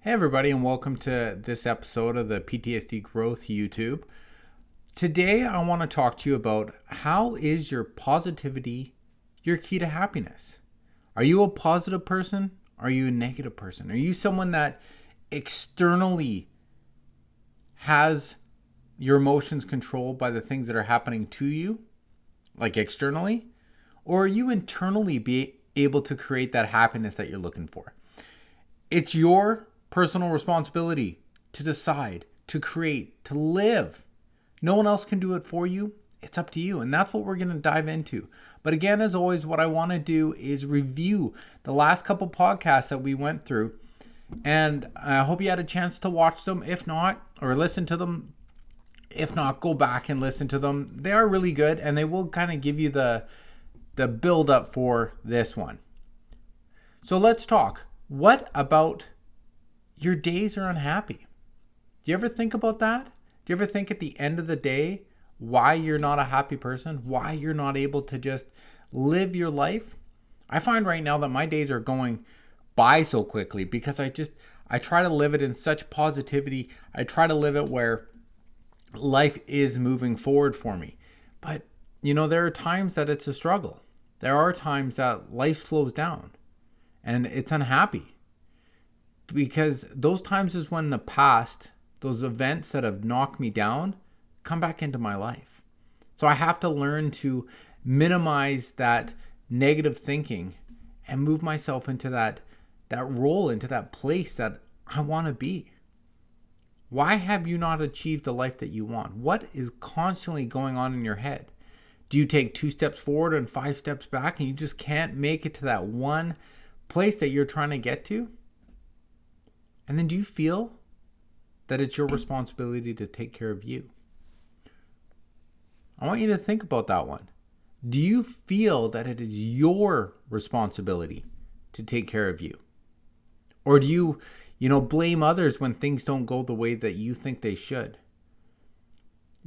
Hey everybody, and welcome to this episode of the PTSD Growth YouTube. Today I want to talk to you about how is your positivity your key to happiness? Are you a positive person? Are you a negative person? Are you someone that externally has your emotions controlled by the things that are happening to you, like externally? Or are you internally be able to create that happiness that you're looking for? It's your personal responsibility to decide, to create, to live. No one else can do it for you. It's up to you. And that's what we're going to dive into. But again, as always, what I want to do is review the last couple podcasts that we went through. And I hope you had a chance to watch them. If not, or listen to them. If not, go back and listen to them. They are really good, and they will kind of give you the build up for this one. So let's talk. What about your days are unhappy? Do you ever think about that? Do you ever think at the end of the day why you're not a happy person? Why you're not able to just live your life? I find right now that my days are going by so quickly because I try to live it in such positivity. I try to live it where life is moving forward for me. But, there are times that it's a struggle. There are times that life slows down and it's unhappy. Because those times is when the past, those events that have knocked me down, come back into my life. So I have to learn to minimize that negative thinking and move myself into that role, into that place that I want to be. Why have you not achieved the life that you want? What is constantly going on in your head? Do you take 2 steps forward and 5 steps back and you just can't make it to that one place that you're trying to get to? And then do you feel that it's your responsibility to take care of you? I want you to think about that one. Do you feel that it is your responsibility to take care of you? Or do you, blame others when things don't go the way that you think they should?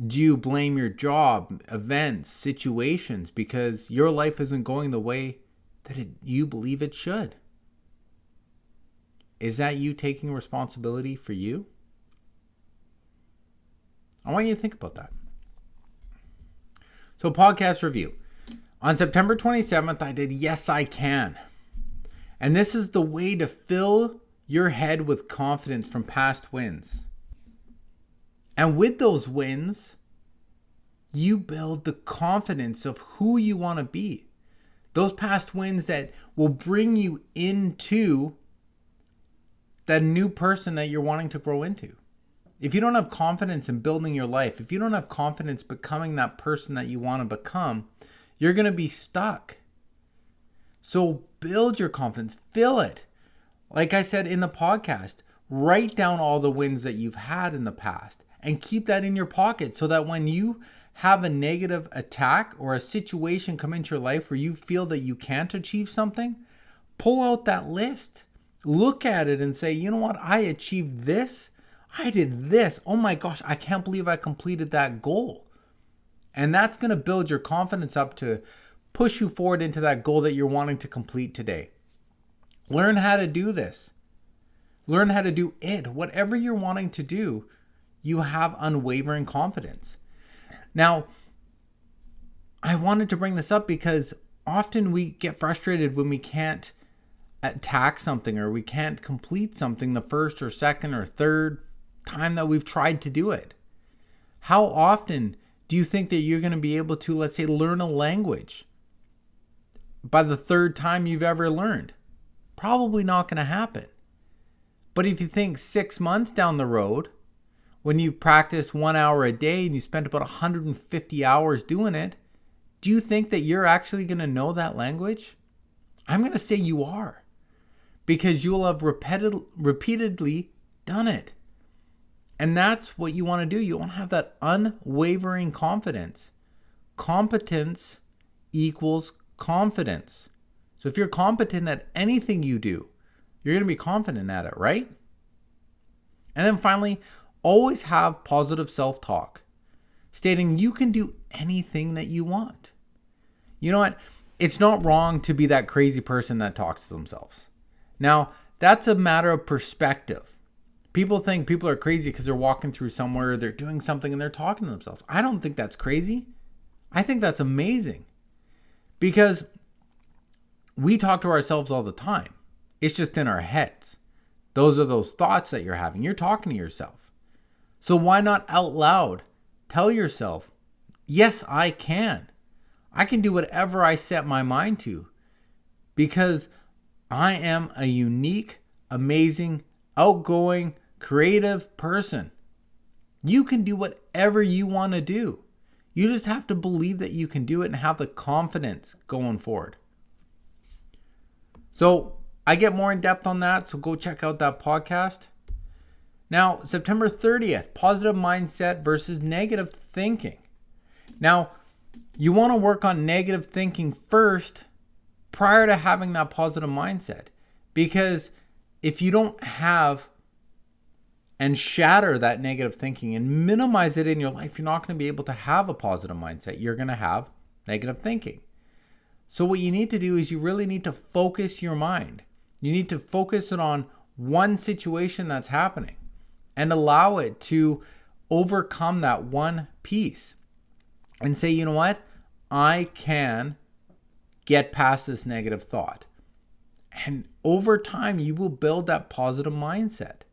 Do you blame your job, events, situations because your life isn't going the way that you believe it should? Is that you taking responsibility for you? I want you to think about that. So, podcast review. On September 27th, I did Yes, I Can. And this is the way to fill your head with confidence from past wins. And with those wins, you build the confidence of who you want to be. Those past wins that will bring you into that new person that you're wanting to grow into. If you don't have confidence in building your life, if you don't have confidence becoming that person that you want to become, you're going to be stuck. So build your confidence, fill it. Like I said in the podcast, write down all the wins that you've had in the past and keep that in your pocket so that when you have a negative attack or a situation come into your life where you feel that you can't achieve something, pull out that list. Look at it and say, you know what? I achieved this. I did this. Oh my gosh, I can't believe I completed that goal. And that's going to build your confidence up to push you forward into that goal that you're wanting to complete today. Learn how to do this. Learn how to do it. Whatever you're wanting to do, you have unwavering confidence. Now, I wanted to bring this up because often we get frustrated when we can't attack something or we can't complete something the first or second or third time that we've tried to do it. How often do you think that you're going to be able to, let's say, learn a language by the third time you've ever learned? Probably not going to happen. But if you think 6 months down the road, when you practice 1 hour a day and you spend about 150 hours doing it, do you think that you're actually going to know that language? I'm going to say you are. Because you'll have repeatedly done it. And that's what you want to do. You want to have that unwavering confidence. Competence equals confidence. So if you're competent at anything you do, you're going to be confident at it, right? And then finally, always have positive self-talk, stating you can do anything that you want. You know what? It's not wrong to be that crazy person that talks to themselves. Now, that's a matter of perspective. People think people are crazy because they're walking through somewhere, they're doing something and they're talking to themselves. I don't think that's crazy. I think that's amazing, because we talk to ourselves all the time. It's just in our heads. Those are those thoughts that you're having. You're talking to yourself. So why not out loud tell yourself, yes, I can. I can do whatever I set my mind to, because I am a unique, amazing, outgoing, creative person. You can do whatever you want to do. You just have to believe that you can do it and have the confidence going forward. So I get more in depth on that, so go check out that podcast. Now, September 30th, positive mindset versus negative thinking. Now, you want to work on negative thinking first prior to having that positive mindset. Because if you don't have and shatter that negative thinking and minimize it in your life, you're not going to be able to have a positive mindset. You're going to have negative thinking. So what you need to do is you really need to focus your mind. You need to focus it on one situation that's happening and allow it to overcome that one piece and say, you know what? I can get past this negative thought. And over time, you will build that positive mindset.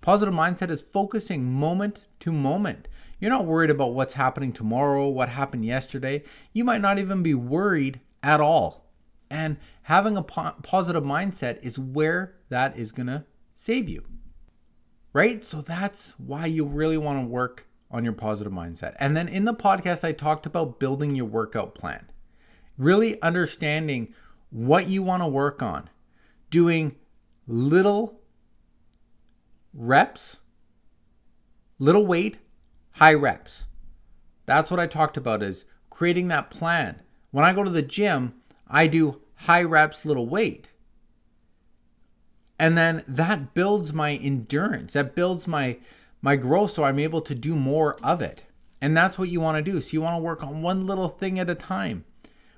Positive mindset is focusing moment to moment. You're not worried about what's happening tomorrow, what happened yesterday. You might not even be worried at all. And having a positive mindset is where that is going to save you. Right? So that's why you really want to work on your positive mindset. And then in the podcast, I talked about building your workout plan. Really understanding what you want to work on. Doing little reps, little weight, high reps. That's what I talked about, is creating that plan. When I go to the gym, I do high reps, little weight. And then that builds my endurance. That builds my growth, so I'm able to do more of it. And that's what you want to do. So you want to work on one little thing at a time,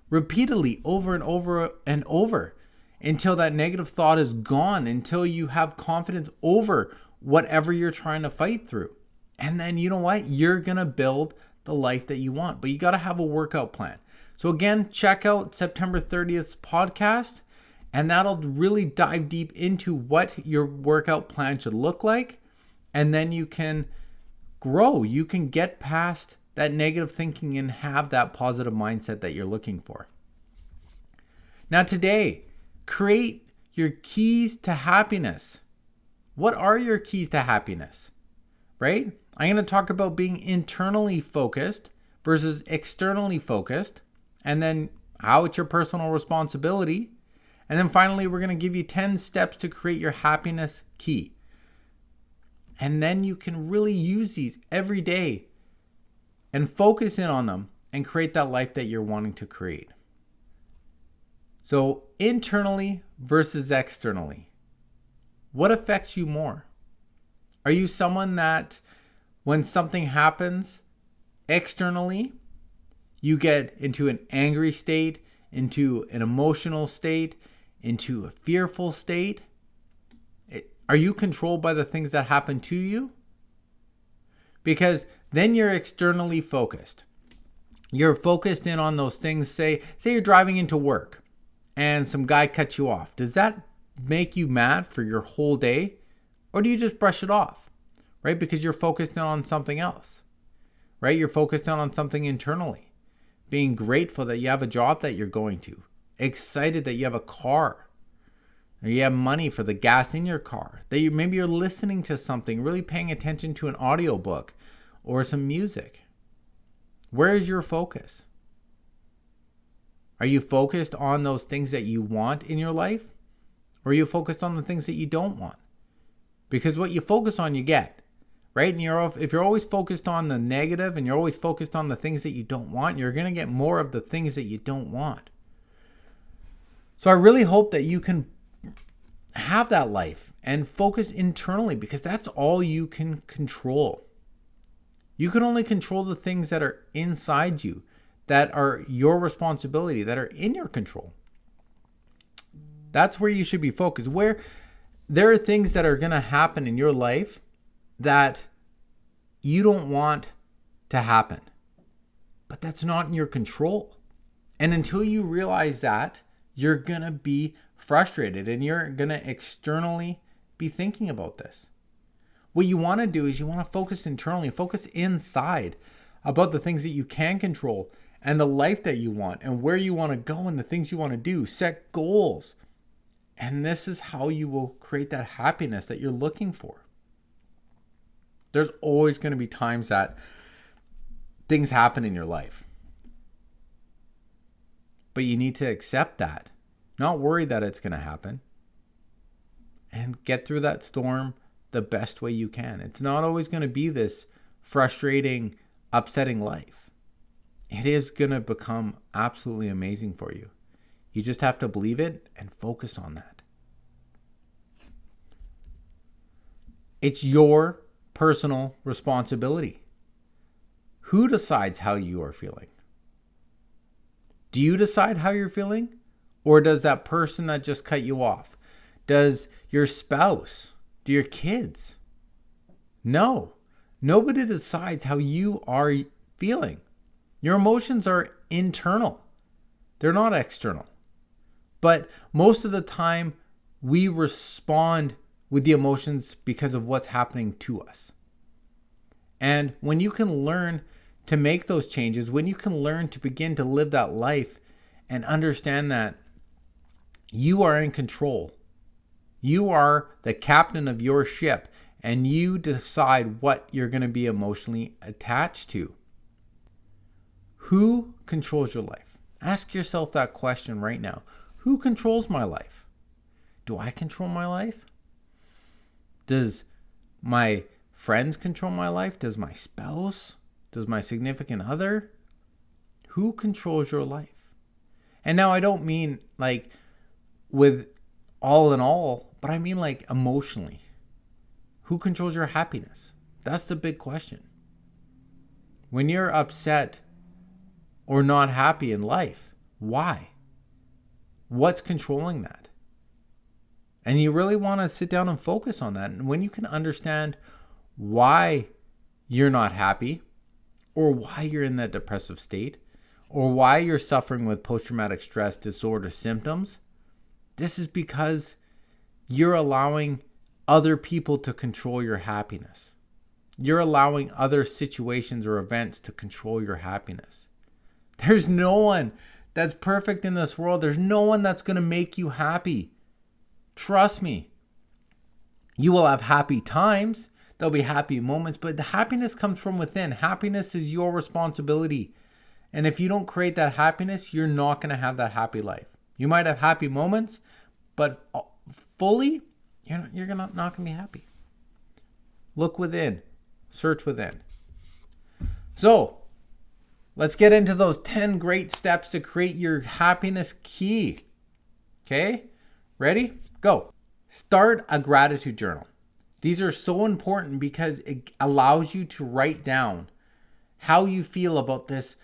repeatedly, over and over and over, until that negative thought is gone, until you have confidence over whatever you're trying to fight through. And then you know what? You're going to build the life that you want. But you got to have a workout plan. So again, check out September 30th's podcast, and that'll really dive deep into what your workout plan should look like. And then you can grow. You can get past that negative thinking and have that positive mindset that you're looking for. Now today, create your keys to happiness. What are your keys to happiness? Right? I'm going to talk about being internally focused versus externally focused, and then how it's your personal responsibility. And then finally, we're going to give you 10 steps to create your happiness key. And then you can really use these every day and focus in on them and create that life that you're wanting to create. So internally versus externally, what affects you more? Are you someone that when something happens externally, you get into an angry state, into an emotional state, into a fearful state? Are you controlled by the things that happen to you? Because then you're externally focused. You're focused in on those things. Say you're driving into work and some guy cuts you off. Does that make you mad for your whole day? Or do you just brush it off? Right? Because you're focused in on something else. Right? You're focused on something internally. Being grateful that you have a job that you're going to. Excited that you have a car. Or you have money for the gas in your car. That maybe you're listening to something, really paying attention to an audiobook or some music. Where is your focus? Are you focused on those things that you want in your life? Or are you focused on the things that you don't want? Because what you focus on, you get. Right? And if you're always focused on the negative and you're always focused on the things that you don't want, you're going to get more of the things that you don't want. So I really hope that you can have that life and focus internally, because that's all you can control. You can only control the things that are inside you, that are your responsibility, that are in your control. That's where you should be focused. Where there are things that are going to happen in your life that you don't want to happen, but that's not in your control. And until you realize that, you're going to be frustrated and you're going to externally be thinking about this. What you want to do is you want to focus internally, focus inside about the things that you can control and the life that you want and where you want to go and the things you want to do. Set goals. And this is how you will create that happiness that you're looking for. There's always going to be times that things happen in your life. But you need to accept that. Not worry that it's going to happen. And get through that storm the best way you can. It's not always going to be this frustrating, upsetting life. It is going to become absolutely amazing for you. You just have to believe it and focus on that. It's your personal responsibility. Who decides how you are feeling? Do you decide how you're feeling? Or does that person that just cut you off? Does your spouse? Do your kids? No. Nobody decides how you are feeling. Your emotions are internal. They're not external. But most of the time, we respond with the emotions because of what's happening to us. And when you can learn to make those changes, when you can learn to begin to live that life and understand that you are in control, you are the captain of your ship, and you decide what you're going to be emotionally attached to. Who controls your life? Ask yourself that question right now. Who controls my life? Do I control my life? Does my friends control my life? Does my spouse? Does my significant other? Who controls your life? And now I don't mean like with all in all, but I mean like emotionally. Who controls your happiness? That's the big question. When you're upset or not happy in life, why? What's controlling that? And you really want to sit down and focus on that. And when you can understand why you're not happy, or why you're in that depressive state, or why you're suffering with post-traumatic stress disorder symptoms, this is because you're allowing other people to control your happiness. You're allowing other situations or events to control your happiness. There's no one that's perfect in this world. There's no one that's going to make you happy. Trust me. You will have happy times. There'll be happy moments, but the happiness comes from within. Happiness is your responsibility. And if you don't create that happiness, you're not going to have that happy life. You might have happy moments, but fully, you're not going to be happy. Look within. Search within. So, let's get into those 10 great steps to create your happiness key. Okay? Ready? Go. Start a gratitude journal. These are so important because it allows you to write down how you feel about this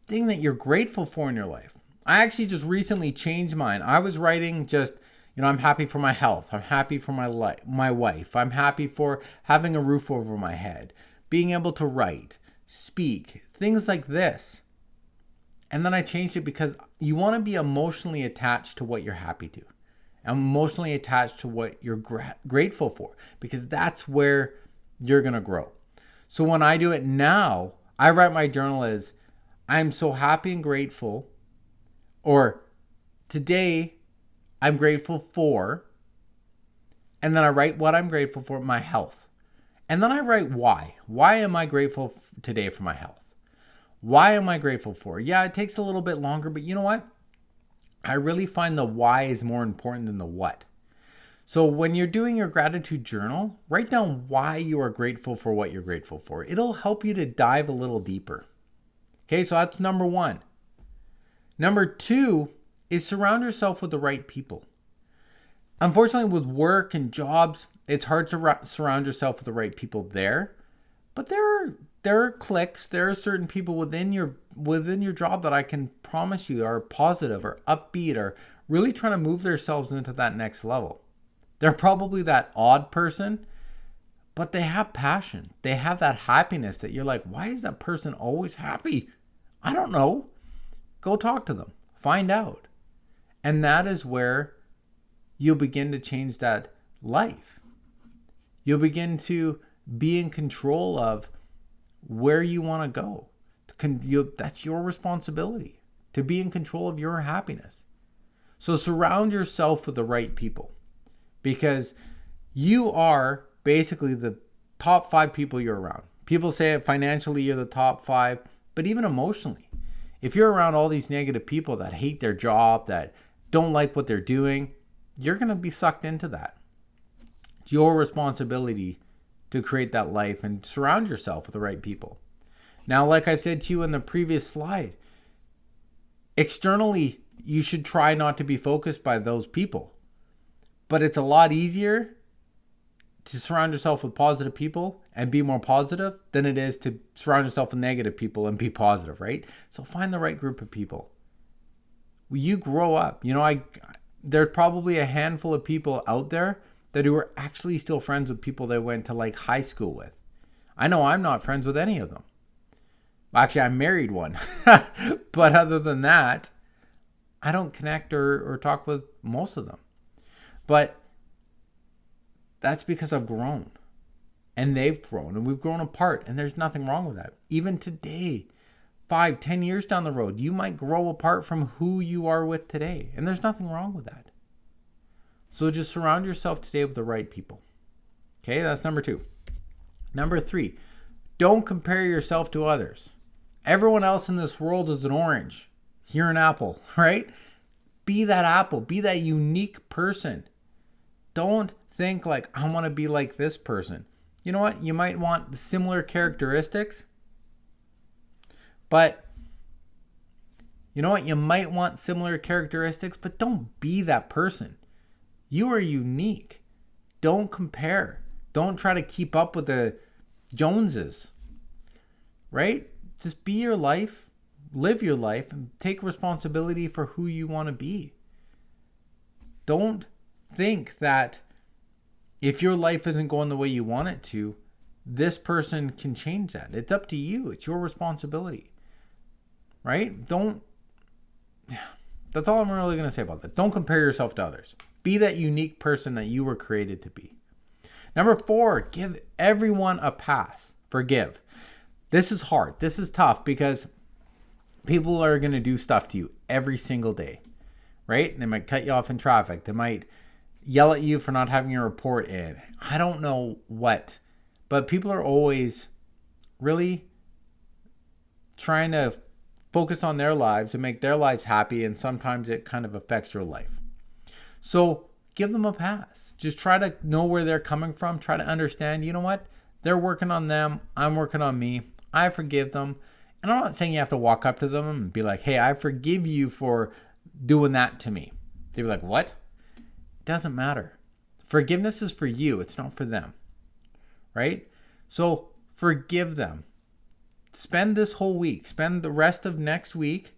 thing that you're grateful for in your life. I actually just recently changed mine. I was writing just, I'm happy for my health. I'm happy for my wife. I'm happy for having a roof over my head, being able to write, speak, things like this. And then I changed it because you want to be emotionally attached to what you're happy to. Emotionally attached to what you're grateful for, because that's where you're going to grow. So when I do it now, I write my journal as, I'm so happy and grateful, or today I'm grateful for, and then I write what I'm grateful for, my health. And then I write why. Why am I grateful today for my health? Why am I grateful for? Yeah, it takes a little bit longer, but you know what? I really find the why is more important than the what. So when you're doing your gratitude journal, write down why you are grateful for what you're grateful for. It'll help you to dive a little deeper. Okay, so that's number 1. Number 2 is surround yourself with the right people. Unfortunately, with work and jobs, it's hard to surround yourself with the right people there. But there are cliques, there are certain people within your job that I can promise you are positive or upbeat or really trying to move themselves into that next level. They're probably that odd person, but they have passion. They have that happiness that you're like, why is that person always happy? I don't know. Go talk to them. Find out. And that is where you'll begin to change that life. You'll begin to be in control of where you want to go. That's your responsibility, to be in control of your happiness. So surround yourself with the right people, because you are basically the top 5 people you're around. People say financially you're the top 5, but even emotionally, if you're around all these negative people that hate their job, that don't like what they're doing, you're going to be sucked into that. It's your responsibility to create that life and surround yourself with the right people. Now, like I said to you in the previous slide, externally, you should try not to be focused by those people. But it's a lot easier to surround yourself with positive people and be more positive than it is to surround yourself with negative people and be positive, right? So find the right group of people. You grow up. There's probably a handful of people out there that who are actually still friends with people they went to like high school with. I know I'm not friends with any of them. Actually, I married one. But other than that, I don't connect or talk with most of them. But that's because I've grown. And they've grown. And we've grown apart. And there's nothing wrong with that. Even today, 5, 10 years down the road, you might grow apart from who you are with today. And there's nothing wrong with that. So just surround yourself today with the right people. Okay, that's number 2. Number 3, don't compare yourself to others. Everyone else in this world is an orange. You're an apple, right? Be that apple. Be that unique person. Don't think like, I want to be like this person. You know what? You might want similar characteristics. But you know what? You might want similar characteristics, but don't be that person. You are unique. Don't compare. Don't try to keep up with the Joneses. Right? Just be your life, live your life, and take responsibility for who you want to be. Don't think that if your life isn't going the way you want it to, this person can change that. It's up to you. It's your responsibility. Right? That's all I'm really going to say about that. Don't compare yourself to others. Be that unique person that you were created to be. Number 4, give everyone a pass. Forgive. This is hard. This is tough because people are going to do stuff to you every single day, right? They might cut you off in traffic. They might yell at you for not having your report in. I don't know what, but people are always really trying to focus on their lives and make their lives happy, and sometimes it kind of affects your life. So give them a pass. Just try to know where they're coming from. Try to understand, you know what? They're working on them. I'm working on me. I forgive them. And I'm not saying you have to walk up to them and be like, hey, I forgive you for doing that to me. They'd be like, what? It doesn't matter. Forgiveness is for you. It's not for them. Right? So forgive them. Spend this whole week. Spend the rest of next week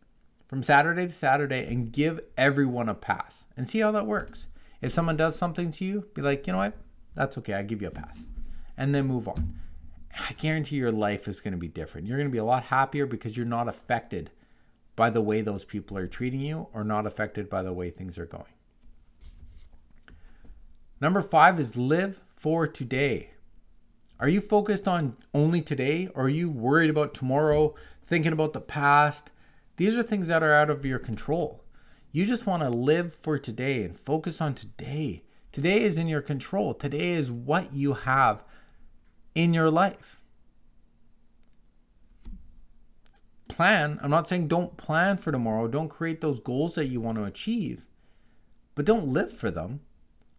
from Saturday to Saturday and give everyone a pass. And see how that works. If someone does something to you, be like, you know what? That's okay. I give you a pass. And then move on. I guarantee your life is going to be different. You're going to be a lot happier because you're not affected by the way those people are treating you or not affected by the way things are going. Number 5 is live for today. Are you focused on only today, or are you worried about tomorrow, thinking about the past? These are things that are out of your control. You just want to live for today and focus on today. Today is in your control. Today is what you have in your life. Plan. I'm not saying don't plan for tomorrow. Don't create those goals that you want to achieve. But don't live for them.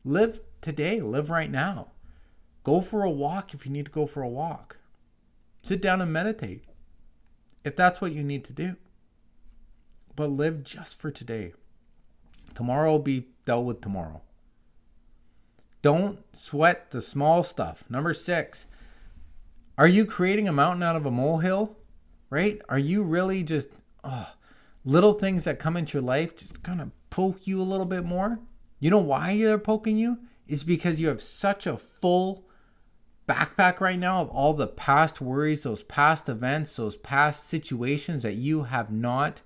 Live today. Live right now. Go for a walk if you need to go for a walk. Sit down and meditate if that's what you need to do. But live just for today. Tomorrow will be dealt with tomorrow. Don't sweat the small stuff. Number 6. Are you creating a mountain out of a molehill? Right? Are you really just little things that come into your life just kind of poke you a little bit more? You know why they're poking you? It's because you have such a full backpack right now of all the past worries, those past events, those past situations that you have not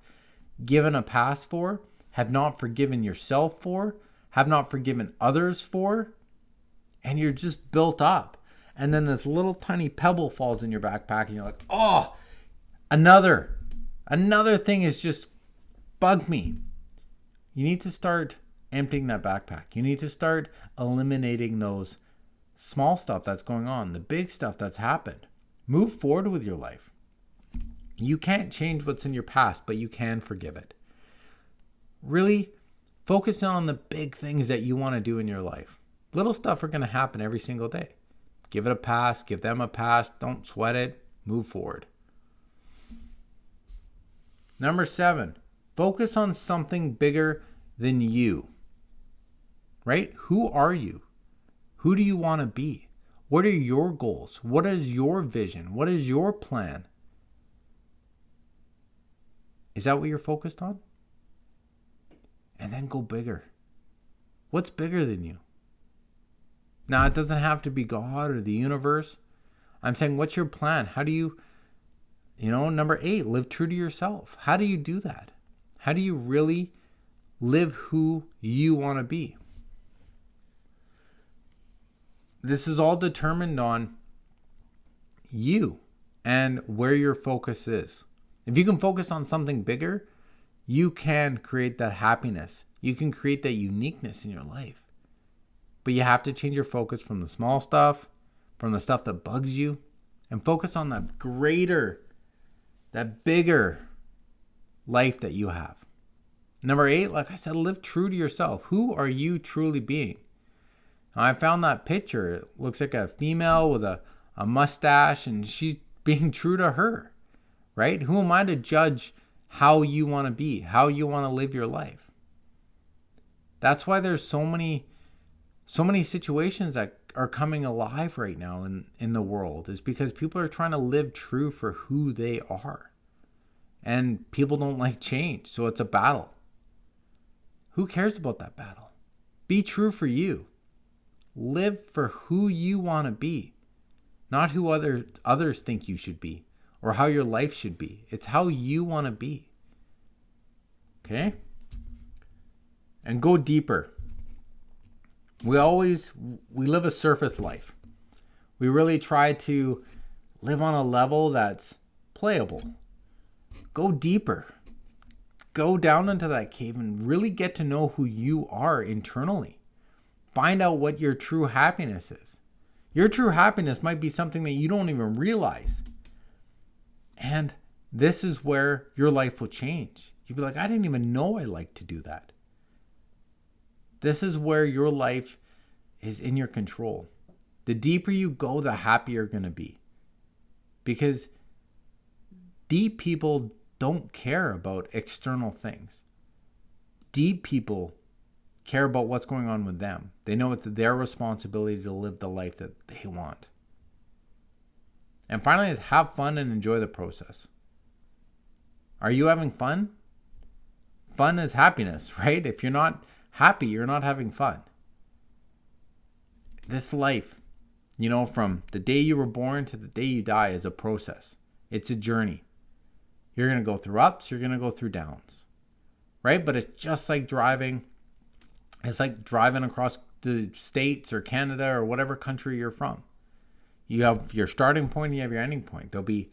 given a pass for, have not forgiven yourself for, have not forgiven others for, and you're just built up. And then this little tiny pebble falls in your backpack and you're like, oh, another thing is just bugged me. You need to start emptying that backpack. You need to start eliminating those small stuff that's going on, the big stuff that's happened. Move forward with your life. You can't change what's in your past, but you can forgive it. Really focus on the big things that you want to do in your life. Little stuff are going to happen every single day. Give it a pass. Give them a pass. Don't sweat it. Move forward. Number 7, focus on something bigger than you. Right? Who are you? Who do you want to be? What are your goals? What is your vision? What is your plan? Is that what you're focused on? And then go bigger. What's bigger than you? Now, it doesn't have to be God or the universe. I'm saying, what's your plan? How do you, number 8, live true to yourself. How do you do that? How do you really live who you want to be? This is all determined on you and where your focus is. If you can focus on something bigger, you can create that happiness. You can create that uniqueness in your life. But you have to change your focus from the small stuff, from the stuff that bugs you, and focus on that greater, that bigger life that you have. Number 8, like I said, live true to yourself. Who are you truly being? I found that picture. It looks like a female with a mustache, and she's being true to her, right? Who am I to judge how you want to be, how you want to live your life? That's why there's so many situations that are coming alive right now in the world, is because people are trying to live true for who they are. And people don't like change, so it's a battle. Who cares about that battle? Be true for you. Live for who you want to be, not who others think you should be or how your life should be. It's how you want to be. Okay? And go deeper. We live a surface life. We really try to live on a level that's playable. Go deeper. Go down into that cave and really get to know who you are internally. Find out what your true happiness is. Your true happiness might be something that you don't even realize. And this is where your life will change. You'll be like, I didn't even know I liked to do that. This is where your life is in your control. The deeper you go, the happier you're going to be. Because deep people don't care about external things. Deep people care about what's going on with them. They know it's their responsibility to live the life that they want. And finally, is have fun and enjoy the process. Are you having fun? Fun is happiness, right? If you're not happy, you're not having fun. This life, from the day you were born to the day you die, is a process. It's a journey. You're going to go through ups, you're going to go through downs, right? But it's just like driving. It's like driving across the States or Canada or whatever country you're from. You have your starting point and you have your ending point. There'll be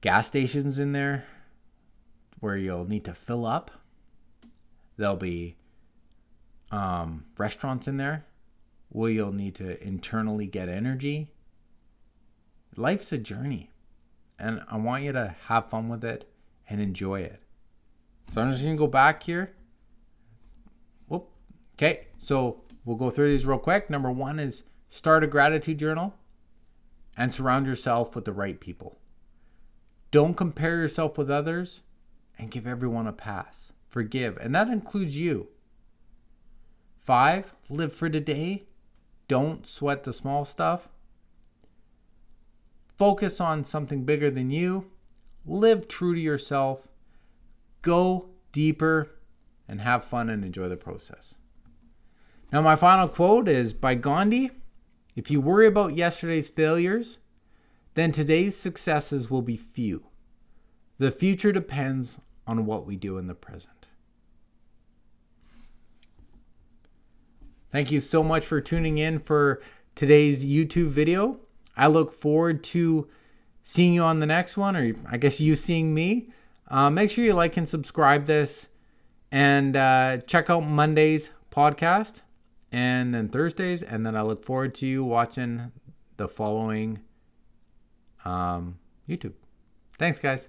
gas stations in there where you'll need to fill up. There'll be restaurants in there where you'll need to internally get energy. Life's a journey. And I want you to have fun with it and enjoy it. So I'm just going to go back here. Okay, so we'll go through these real quick. Number 1 is start a gratitude journal and surround yourself with the right people. Don't compare yourself with others and give everyone a pass. Forgive, and that includes you. 5, live for today. Don't sweat the small stuff. Focus on something bigger than you. Live true to yourself. Go deeper and have fun and enjoy the process. Now, my final quote is by Gandhi. If you worry about yesterday's failures, then today's successes will be few. The future depends on what we do in the present. Thank you so much for tuning in for today's YouTube video. I look forward to seeing you on the next one, or I guess you seeing me. Make sure you like and subscribe this, and check out Monday's podcast and then Thursdays, and then I look forward to you watching the following YouTube. Thanks, guys.